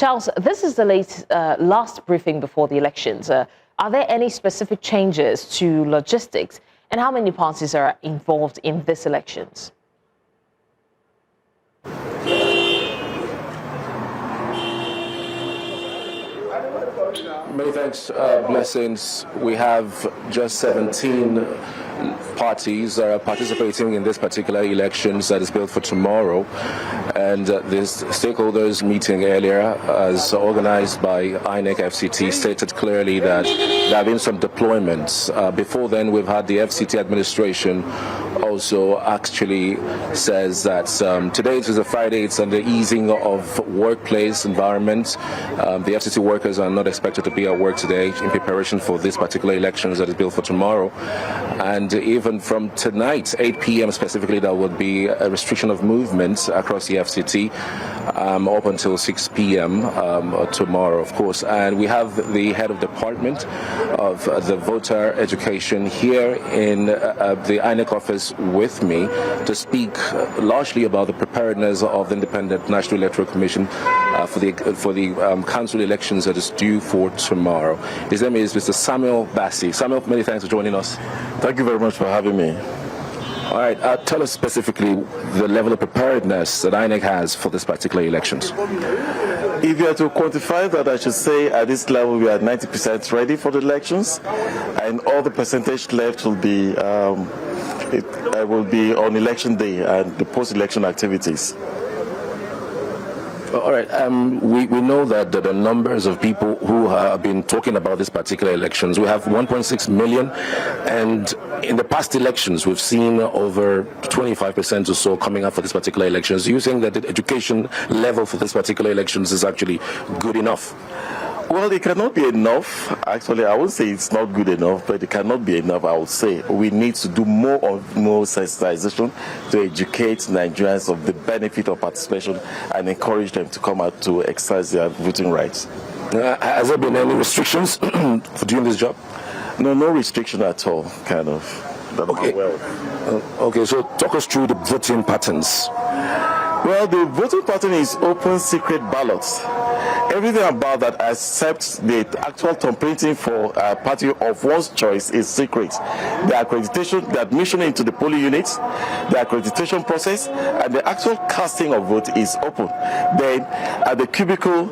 Charles, this is the last briefing before the elections. Are there any specific changes to logistics, and how many parties are involved in these elections? Many thanks, Blessings. We have just 17 parties that are participating in this particular elections that is built for tomorrow. And this stakeholders meeting earlier, as organized by INEC FCT, stated clearly that there have been some deployments. Before then, we've had the FCT administration also actually says that today it is a Friday, it's on the easing of workplace environment. The FCT workers are not expected to be at work today in preparation for this particular elections that is built for tomorrow. And even from tonight, 8 p.m. specifically, there would be a restriction of movement across the FCT up until 6 p.m. Tomorrow, of course. And we have the head of department of the voter education here in the INEC office with me to speak largely about the preparedness of the Independent National Electoral Commission for the council elections that is due for tomorrow. His name is Mr. Samuel Bassi. Samuel, many thanks for joining us. Thank you very much for having me. All right, tell us specifically the level of preparedness that INEC has for this particular elections. If you are to quantify that, I should say at this level we are 90% ready for the elections, and all the percentage left will be on election day and the post-election activities. All right. We know that there are numbers of people who have been talking about this particular elections. We have 1.6 million, and in the past elections, we've seen over 25% or so coming up for this particular elections. Do you think that the education level for this particular elections is actually good enough? Well, it cannot be enough. Actually, I would say it's not good enough, but it cannot be enough, I would say. We need to do more sensitization to educate Nigerians of the benefit of participation and encourage them to come out to exercise their voting rights. Has there been any restrictions for doing this job? No restriction at all, kind of. Okay. Okay, so talk us through the voting patterns. Well, the voting pattern is open secret ballots. Everything about that except the actual thumbprinting for a party of one's choice is secret. The accreditation, the admission into the polling units, the accreditation process, and the actual casting of vote is open. Then at the cubicle,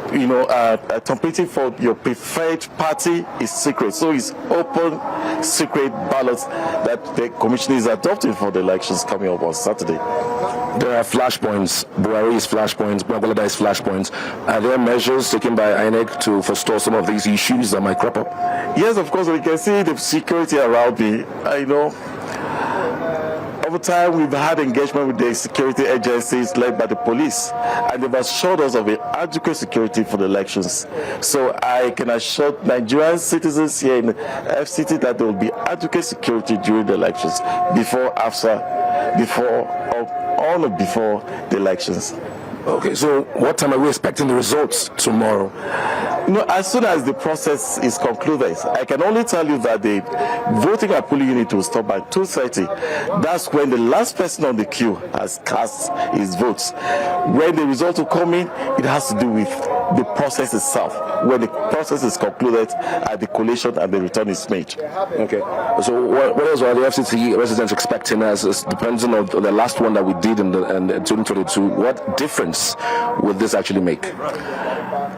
thumbprinting for your preferred party is secret. So it's open secret ballots that the commission is adopting for the elections coming up on Saturday. There are flashpoints, Buhari's flashpoints, Bangladesh's flashpoints. Are there measures taken by INEC to forestall some of these issues that might crop up? Yes, of course. We can see the security around me. Over time, we've had engagement with the security agencies led by the police, and they've assured us of adequate security for the elections. So I can assure Nigerian citizens here in FCT that there will be adequate security during the elections, before the elections. Okay, so what time are we expecting the results tomorrow? As soon as the process is concluded. I can only tell you that the voting at polling unit will stop by 2:30. That's when the last person on the queue has cast his votes. When the results will come in, it has to do with the process itself. When the process is concluded, the collation and the return is made. Okay. So what else are the FCT residents expecting as depending on the last one that we did in 2022? What difference would this actually make?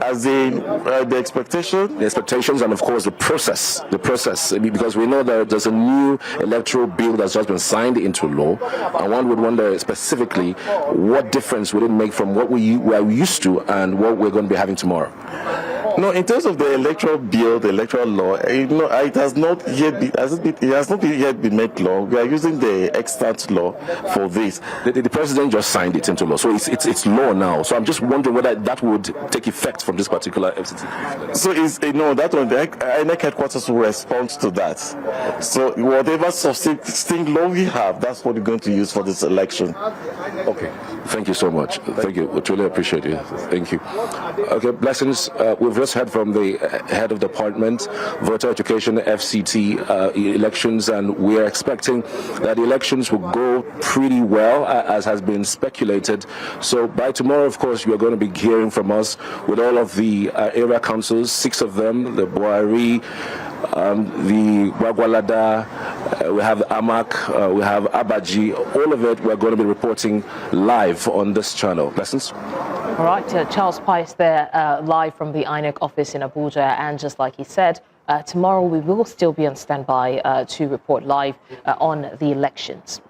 As in the expectation? The expectations and, of course, the process, because we know that there's a new electoral bill that's just been signed into law, and one would wonder specifically what difference would it make from what we are used to and what we're going to be having tomorrow. No, in terms of the electoral bill, the electoral law, it has not yet been made law. We are using the extant law for this. The president just signed it into law, so it's law now. So I'm just wondering whether that would take effect from this particular FCT. So that one, the INEC headquarters will respond to that. So whatever subsisting law we have, that's what we're going to use for this election. Okay. Thank you so much. Thank you. We truly appreciate it. Thank you. Okay, blessings. We've just heard from the head of department, voter education, FCT elections, and we are expecting that the elections will go pretty well, as has been speculated. So by tomorrow, of course, you are going to be hearing from us with all of the area councils, 6 of them, the Buhari, the Wagwalada, we have Amak, we have Abaji, all of it we're going to be reporting live on this channel. Blessings. All right, Charles Pius there, live from the INEC office in Abuja, and just like he said, tomorrow we will still be on standby to report live on the elections.